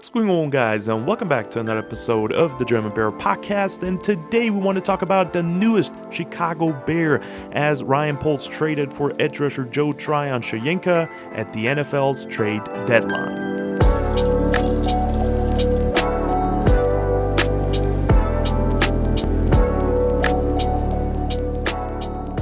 What's going on, guys, and welcome back to another episode of the German Bear Podcast. And today we want to talk about the newest Chicago Bear, as Ryan Poles traded for edge rusher Joe Tryon-Shoyinka at the NFL's trade deadline.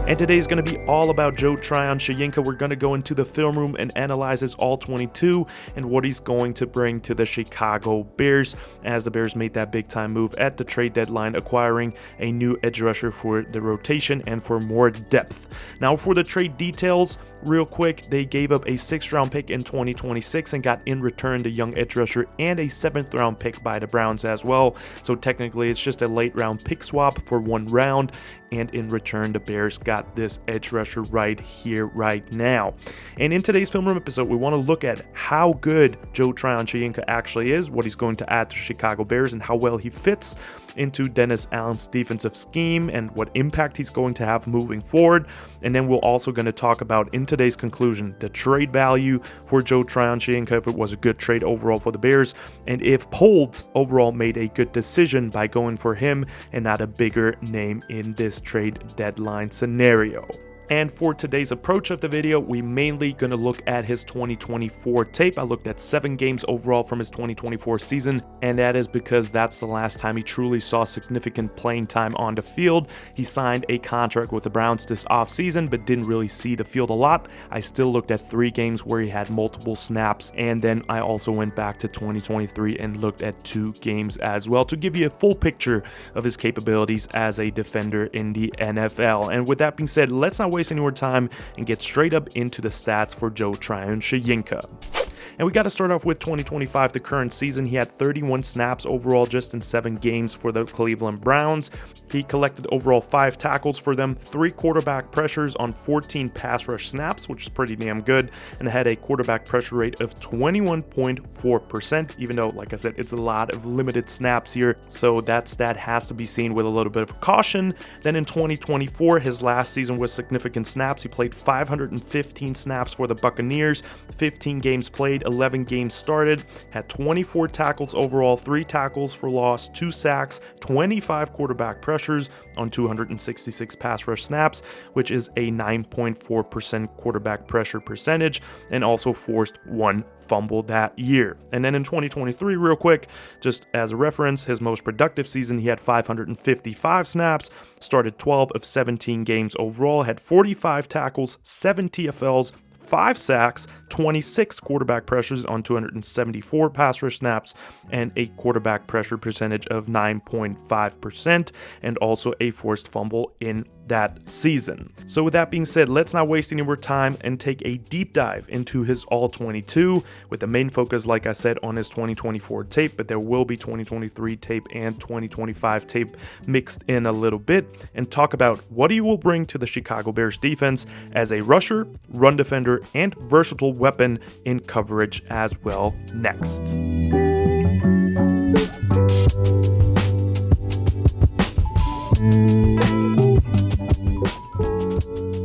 And today's going to be all about Joe Tryon-Shoyinka. We're going to go into the film room and analyze his all-22 and what he's going to bring to the Chicago Bears, as the Bears made that big-time move at the trade deadline, acquiring a new edge rusher for the rotation and for more depth. Now, for the trade details, real quick, they gave up a 6th-round pick in 2026 and got in return the young edge rusher and a 7th-round pick by the Browns as well. So technically, it's just a late-round pick swap for 1 round, and in return, the Bears got this edge rusher right here, right now. And in today's film room episode, we want to look at how good Joe Tryon-Shoyinka actually is, what he's going to add to Chicago Bears, and how well he fits into Dennis Allen's defensive scheme and what impact he's going to have moving forward. And then we're also going to talk about, in today's conclusion, the trade value for Joe Tryon-Shoyinka, if it was a good trade overall for the Bears, and if Poles overall made a good decision by going for him and not a bigger name in this trade deadline scenario. And for today's approach of the video, we mainly going to look at his 2024 tape. I looked at 7 games overall from his 2024 season, and that is because that's the last time he truly saw significant playing time on the field. He signed a contract with the Browns this offseason, but didn't really see the field a lot. I still looked at 3 games where he had multiple snaps, and then I also went back to 2023 and looked at 2 games as well to give you a full picture of his capabilities as a defender in the NFL. And with that being said, let's not waste any more time and get straight up into the stats for Joe Tryon-Shoyinka. And we got to start off with 2025, the current season. He had 31 snaps overall just in 7 games for the Cleveland Browns. He collected overall 5 tackles for them, 3 quarterback pressures on 14 pass rush snaps, which is pretty damn good, and had a quarterback pressure rate of 21.4%, even though, like I said, it's a lot of limited snaps here, so that stat has to be seen with a little bit of caution. Then in 2024, his last season with significant snaps, he played 515 snaps for the Buccaneers, 15 games played, 11 games started, had 24 tackles overall, 3 tackles for loss, 2 sacks, 25 quarterback pressures on 266 pass rush snaps, which is a 9.4% quarterback pressure percentage, and also forced 1 fumble that year. And then in 2023, real quick, just as a reference, his most productive season, he had 555 snaps, started 12 of 17 games overall, had 45 tackles, 7 TFLs, 5 sacks, 26 quarterback pressures on 274 pass rush snaps, and a quarterback pressure percentage of 9.5%, and also a forced fumble in that season. So with that being said, let's not waste any more time and take a deep dive into his all-22, with the main focus, like I said, on his 2024 tape, but there will be 2023 tape and 2025 tape mixed in a little bit, and talk about what he will bring to the Chicago Bears defense as a rusher, run defender, and versatile weapon in coverage as well next.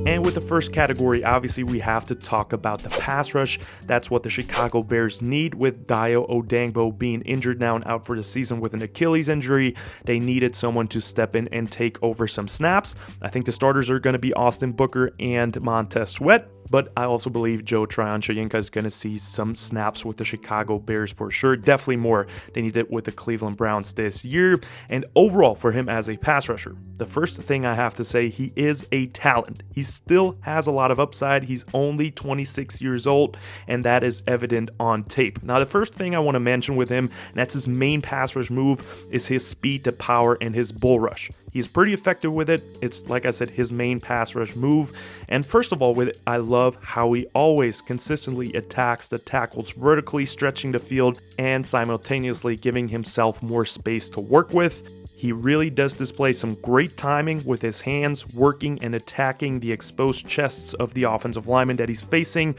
And with the first category, obviously we have to talk about the pass rush. That's what the Chicago Bears need, with Dayo Odeyingbo being injured now and out for the season with an Achilles injury. They needed someone to step in and take over some snaps. I think the starters are going to be Austin Booker and Montez Sweat, but I also believe Joe Tryon-Shoyinka is going to see some snaps with the Chicago Bears for sure. Definitely more than he did with the Cleveland Browns this year. And overall, for him as a pass rusher, the first thing I have to say, he is a talent. He still has a lot of upside. He's only 26 years old, and that is evident on tape. Now, the first thing I want to mention with him, and that's his main pass rush move, is his speed to power and his bull rush. He's pretty effective with it. It's, like I said, his main pass rush move. And first of all, with it, I love how he always consistently attacks the tackles vertically, stretching the field and simultaneously giving himself more space to work with. He really does display some great timing with his hands working and attacking the exposed chests of the offensive lineman that he's facing.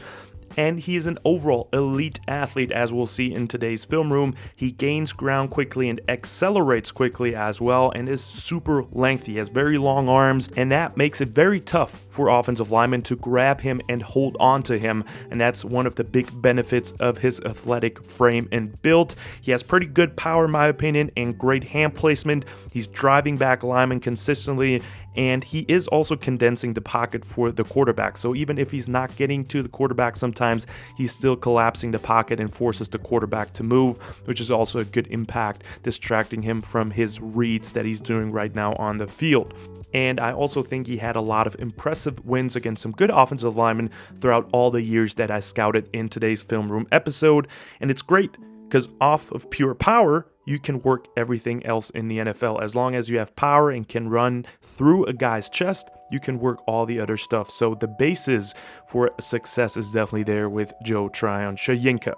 and he is an overall elite athlete, as we'll see in today's film room. He gains ground quickly and accelerates quickly as well, and is super lengthy. He has very long arms, and that makes it very tough for offensive linemen to grab him and hold on to him, and that's one of the big benefits of his athletic frame and build. He has pretty good power in my opinion and great hand placement. He's driving back linemen consistently, and he is also condensing the pocket for the quarterback. So even if he's not getting to the quarterback sometimes, he's still collapsing the pocket and forces the quarterback to move, which is also a good impact, distracting him from his reads that he's doing right now on the field. And I also think he had a lot of impressive wins against some good offensive linemen throughout all the years that I scouted in today's film room episode. And it's great because off of pure power, you can work everything else in the NFL. As long as you have power and can run through a guy's chest, you can work all the other stuff. So the basis for success is definitely there with Joe Tryon-Shoyinka.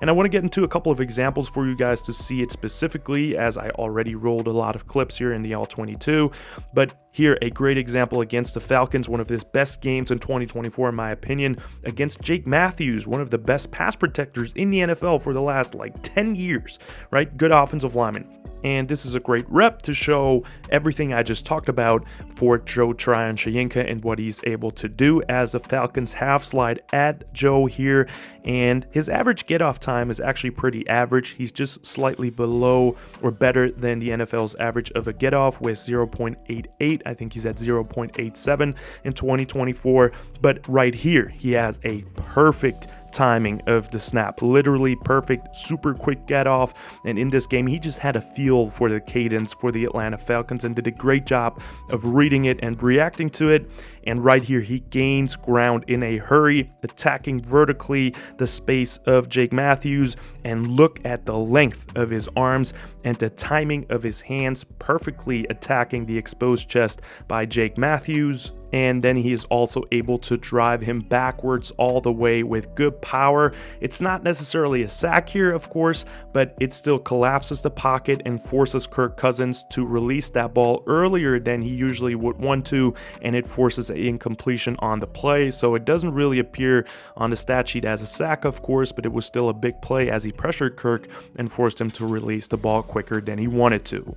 And I want to get into a couple of examples for you guys to see it specifically, as I already rolled a lot of clips here in the All-22. But here, a great example against the Falcons, one of his best games in 2024 in my opinion, against Jake Matthews, one of the best pass protectors in the NFL for the last 10 years, right? Good offensive lineman. And this is a great rep to show everything I just talked about for Joe Tryon-Shoyinka and what he's able to do, as the Falcons half slide at Joe here. And his average get-off time is actually pretty average. He's just slightly below or better than the NFL's average of a get-off with 0.88. I think he's at 0.87 in 2024. But right here, he has a perfect timing of the snap, literally perfect, super quick get off. And in this game, he just had a feel for the cadence for the Atlanta Falcons and did a great job of reading it and reacting to it. And right here, he gains ground in a hurry, attacking vertically the space of Jake Matthews. And look at the length of his arms and the timing of his hands, perfectly attacking the exposed chest by Jake Matthews. And then he is also able to drive him backwards all the way with good power. It's not necessarily a sack here, of course, but it still collapses the pocket and forces Kirk Cousins to release that ball earlier than he usually would want to, and it forces an incompletion on the play. So it doesn't really appear on the stat sheet as a sack, of course, but it was still a big play as he pressured Kirk and forced him to release the ball quicker than he wanted to.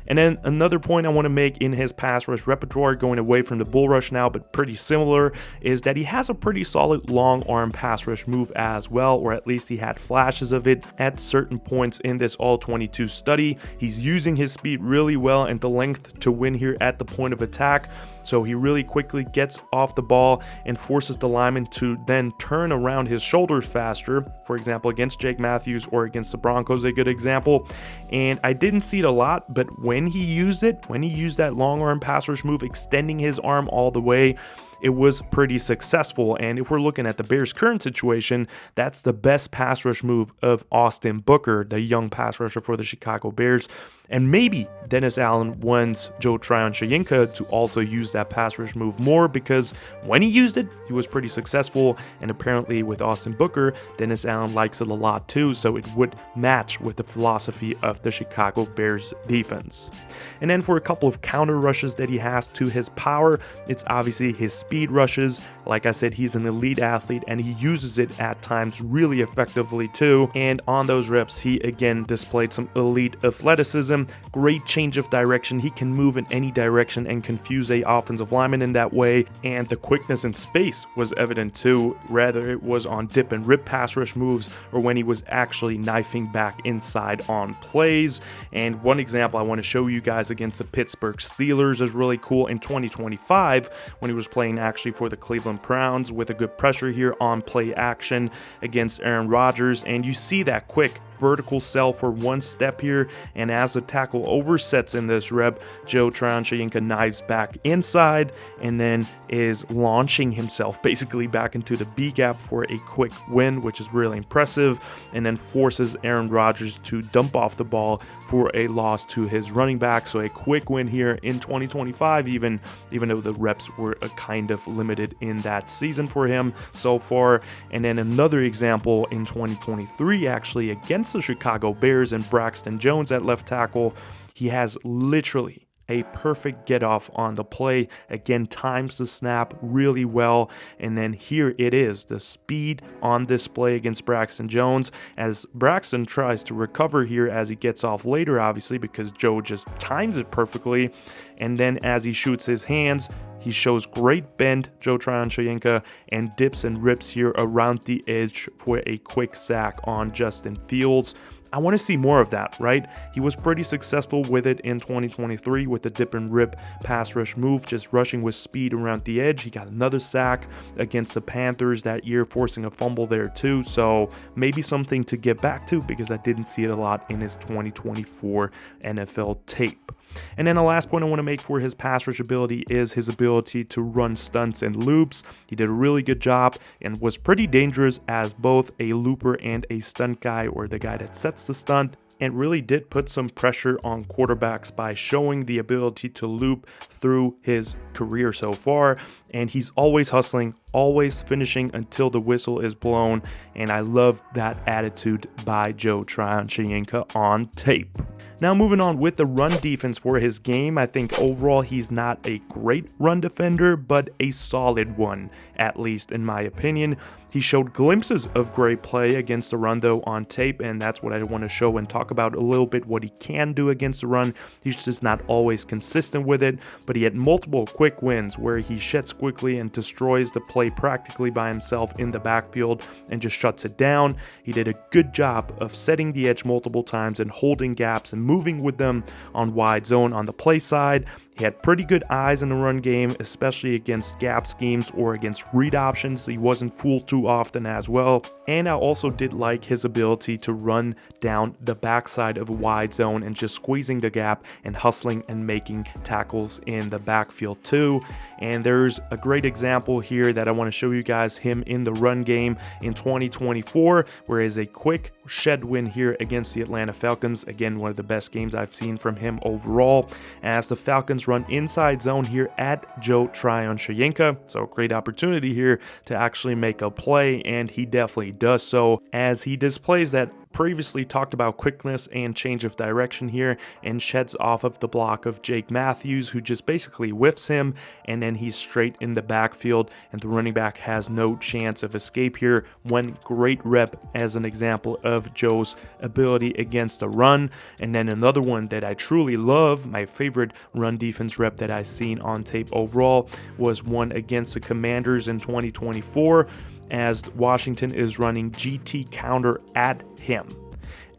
And then another point I want to make in his pass rush repertoire, going away from the bull rush now, but pretty similar, is that he has a pretty solid long arm pass rush move as well, or at least he had flashes of it at certain points in this All-22 study. He's using his speed really well and the length to win here at the point of attack. So he really quickly gets off the ball and forces the lineman to then turn around his shoulders faster. For example, against Jake Matthews or against the Broncos, a good example. And I didn't see it a lot, but when he used that long arm pass rush move, extending his arm all the way, it was pretty successful. And if we're looking at the Bears' current situation, that's the best pass rush move of Austin Booker, the young pass rusher for the Chicago Bears. And maybe Dennis Allen wants Joe Tryon-Shoyinka to also use that pass rush move more, because when he used it, he was pretty successful. And apparently with Austin Booker, Dennis Allen likes it a lot too, so it would match with the philosophy of the Chicago Bears defense. And then for a couple of counter rushes that he has to his power, it's obviously his speed rushes. Like I said, he's an elite athlete and he uses it at times really effectively too. And on those reps, he again displayed some elite athleticism, great change of direction. He can move in any direction and confuse a offensive lineman in that way. And the quickness in space was evident too, whether it was on dip and rip pass rush moves or when he was actually knifing back inside on plays. And one example I want to show you guys against the Pittsburgh Steelers is really cool in 2025 when he was playing actually for the Cleveland Browns with a good pressure here on play action against Aaron Rodgers. And you see that quick vertical sell for one step here, and as the tackle oversets in this rep, Joe Tryon-Shoyinka knives back inside and then is launching himself basically back into the B gap for a quick win, which is really impressive, and then forces Aaron Rodgers to dump off the ball for a loss to his running back. So a quick win here in 2025, even though the reps were a kind of limited in that season for him so far. And then another example in 2023 actually against the Chicago Bears and Braxton Jones at left tackle. He has literally a perfect get off on the play. Again, times the snap really well. And then here it is, the speed on display against Braxton Jones, as Braxton tries to recover here as he gets off later, obviously, because Joe just times it perfectly. And then as he shoots his hands, he shows great bend, Joe Tryon-Shoyinka, and dips and rips here around the edge for a quick sack on Justin Fields. I want to see more of that, right? He was pretty successful with it in 2023 with the dip and rip pass rush move, just rushing with speed around the edge. He got another sack against the Panthers that year, forcing a fumble there too. So maybe something to get back to, because I didn't see it a lot in his 2024 NFL tape. And then the last point I want to make for his pass rush ability is his ability to run stunts and loops. He did a really good job and was pretty dangerous as both a looper and a stunt guy, or the guy that sets the stunt, and really did put some pressure on quarterbacks by showing the ability to loop through his career so far. And he's always hustling, always finishing until the whistle is blown. And I love that attitude by Joe Tryon-Shoyinka on tape. Now moving on with the run defense for his game, I think overall he's not a great run defender, but a solid one, at least in my opinion. He showed glimpses of great play against the run though on tape, and that's what I want to show and talk about a little bit, what he can do against the run. He's just not always consistent with it, but he had multiple quick wins where he sheds quickly and destroys the play practically by himself in the backfield and just shuts it down. He did a good job of setting the edge multiple times and holding gaps and moving with them on wide zone on the play side. He had pretty good eyes in the run game, especially against gap schemes or against read options. He wasn't fooled too often as well. And I also did like his ability to run down the backside of a wide zone and just squeezing the gap and hustling and making tackles in the backfield too. And there's a great example here that I want to show you guys, him in the run game in 2024, where is a quick shed win here against the Atlanta Falcons. Again, one of the best games I've seen from him overall, as the Falcons run inside zone here at Joe Tryon-Shoyinka. So a great opportunity here to actually make a play, and he definitely does so as he displays that previously talked about quickness and change of direction here, and sheds off of the block of Jake Matthews, who just basically whiffs him, and then he's straight in the backfield, and the running back has no chance of escape here. One great rep as an example of Joe's ability against the run. And then another one that I truly love, my favorite run defense rep that I've seen on tape overall, was one against the Commanders in 2024, as Washington is running GT counter at him.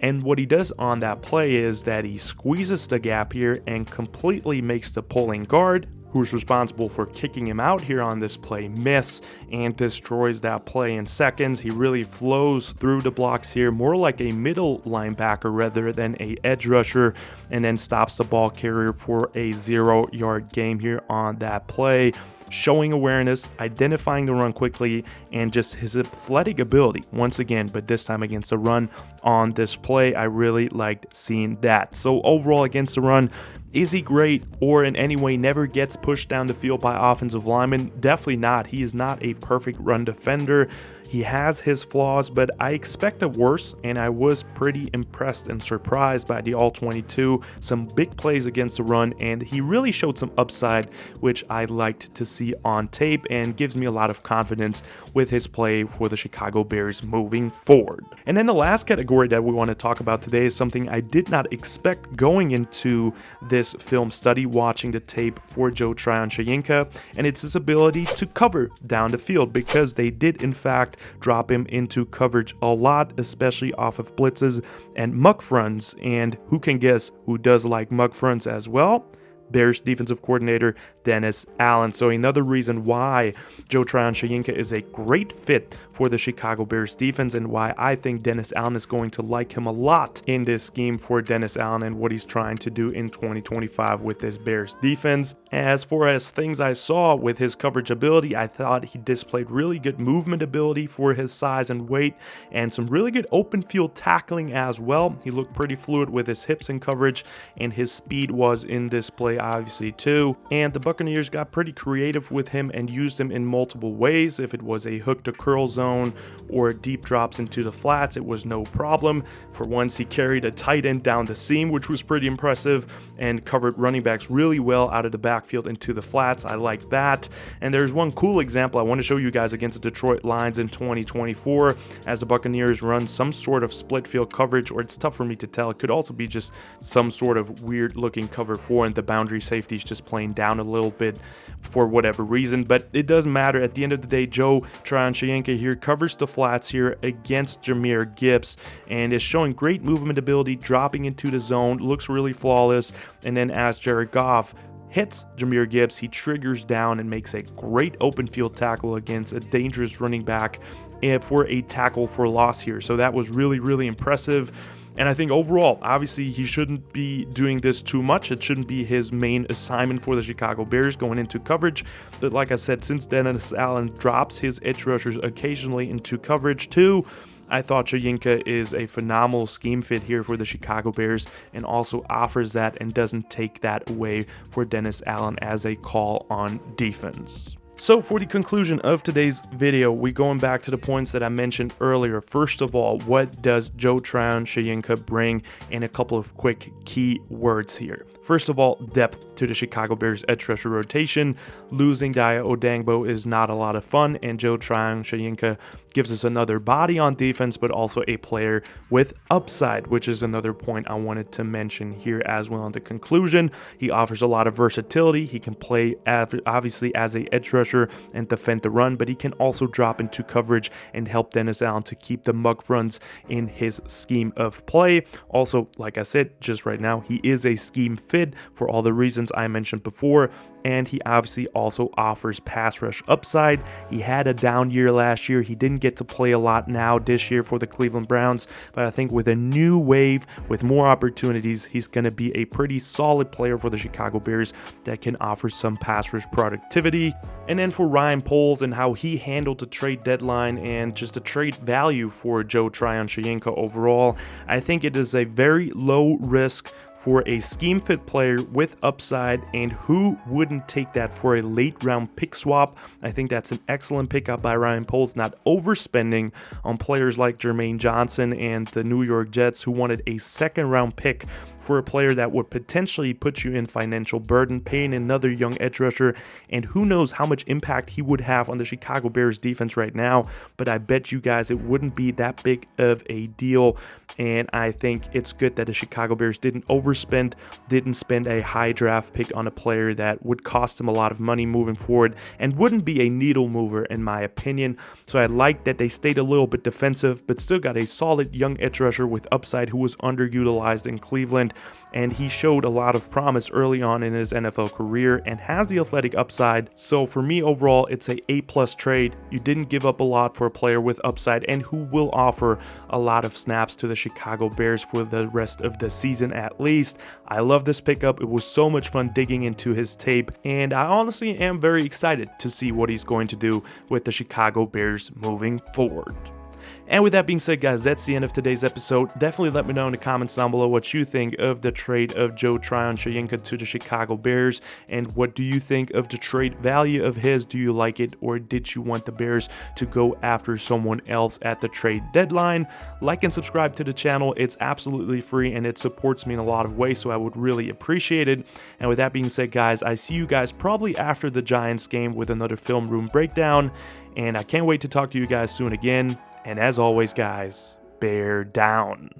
And what he does on that play is that he squeezes the gap here and completely makes the pulling guard, who's responsible for kicking him out here on this play, miss, and destroys that play in seconds. He really flows through the blocks here, more like a middle linebacker rather than a edge rusher, and then stops the ball carrier for a 0-yard gain here on that play, showing awareness, identifying the run quickly, and just his athletic ability once again, but this time against the run on this play. I really liked seeing that. So overall against the run, is he great or in any way never gets pushed down the field by offensive linemen? Definitely not. He is not a perfect run defender. He has his flaws, but I expected worse, and I was pretty impressed and surprised by the All-22. Some big plays against the run, and he really showed some upside, which I liked to see on tape, and gives me a lot of confidence with his play for the Chicago Bears moving forward. And then the last category that we want to talk about today is something I did not expect going into this film study, watching the tape for Joe Tryon-Shoyinka, and it's his ability to cover down the field, because they did in fact drop him into coverage a lot, especially off of blitzes and muck fronts. And who can guess who does like muck fronts as well? Bears defensive coordinator Dennis Allen. So another reason why Joe Tryon-Shoyinka is a great fit for the Chicago Bears defense, and why I think Dennis Allen is going to like him a lot in this scheme for Dennis Allen and what he's trying to do in 2025 with this Bears defense. As far as things I saw with his coverage ability, I thought he displayed really good movement ability for his size and weight, and some really good open field tackling as well. He looked pretty fluid with his hips in coverage, and his speed was in display play obviously too, and the Buccaneers got pretty creative with him and used him in multiple ways. If it was a hook to curl zone or deep drops into the flats, it was no problem. For once, he carried a tight end down the seam, which was pretty impressive, and covered running backs really well out of the backfield into the flats. I like that. And there's one cool example I want to show you guys against the Detroit Lions in 2024 as the Buccaneers run some sort of split field coverage, or it's tough for me to tell. It could also be just some sort of weird looking cover 4 and the boundary safety's just playing down a little bit for whatever reason, but it doesn't matter. At the end of the day, Joe Tryon-Shoyinka here covers the flats here against Jahmyr Gibbs and is showing great movement ability, dropping into the zone, looks really flawless. And then as Jared Goff hits Jahmyr Gibbs, he triggers down and makes a great open field tackle against a dangerous running back for a tackle for loss here. So that was really, really impressive. And I think overall, obviously, he shouldn't be doing this too much. It shouldn't be his main assignment for the Chicago Bears going into coverage. But like I said, since Dennis Allen drops his edge rushers occasionally into coverage too, I thought Shoyinka is a phenomenal scheme fit here for the Chicago Bears and also offers that and doesn't take that away for Dennis Allen as a call on defense. So for the conclusion of today's video, we going back to the points that I mentioned earlier. First of all, what does Joe Tryon-Shoyinka bring in a couple of quick key words here? First of all, depth to the Chicago Bears edge rusher rotation. Losing Daya Odangbo is not a lot of fun, and Joe Tryon-Shoyinka gives us another body on defense, but also a player with upside, which is another point I wanted to mention here as well in the conclusion. He offers a lot of versatility. He can play obviously as a edge rusher and defend the run, but he can also drop into coverage and help Dennis Allen to keep the muck runs in his scheme of play. Also, like I said, just right now, he is a scheme fit for all the reasons I mentioned before. And he obviously also offers pass rush upside. He had a down year last year. He didn't get to play a lot now this year for the Cleveland Browns, but I think with a new wave, with more opportunities, he's going to be a pretty solid player for the Chicago Bears that can offer some pass rush productivity. And then for Ryan Poles and how he handled the trade deadline and just the trade value for Joe Tryon-Shoyinka overall, I think it is a very low risk for a scheme fit player with upside, and who wouldn't take that for a late round pick swap? I think that's an excellent pickup by Ryan Poles, not overspending on players like Jermaine Johnson and the New York Jets, who wanted a second round pick for a player that would potentially put you in financial burden, paying another young edge rusher, and who knows how much impact he would have on the Chicago Bears defense right now. But I bet you guys it wouldn't be that big of a deal, and I think it's good that the Chicago Bears didn't overspend, didn't spend a high draft pick on a player that would cost them a lot of money moving forward and wouldn't be a needle mover in my opinion. So I like that they stayed a little bit defensive, but still got a solid young edge rusher with upside who was underutilized in Cleveland. And he showed a lot of promise early on in his NFL career and has the athletic upside. So for me overall, it's a A+ trade. You didn't give up a lot for a player with upside and who will offer a lot of snaps to the Chicago Bears for the rest of the season at least. I love this pickup. It was so much fun digging into his tape, and I honestly am very excited to see what he's going to do with the Chicago Bears moving forward. And with that being said, guys, that's the end of today's episode. Definitely let me know in the comments down below what you think of the trade of Joe Tryon-Shoyinka to the Chicago Bears, and what do you think of the trade value of his? Do you like it, or did you want the Bears to go after someone else at the trade deadline? Like and subscribe to the channel. It's absolutely free and it supports me in a lot of ways, so I would really appreciate it. And with that being said, guys, I see you guys probably after the Giants game with another film room breakdown, and I can't wait to talk to you guys soon again. And as always, guys, bear down.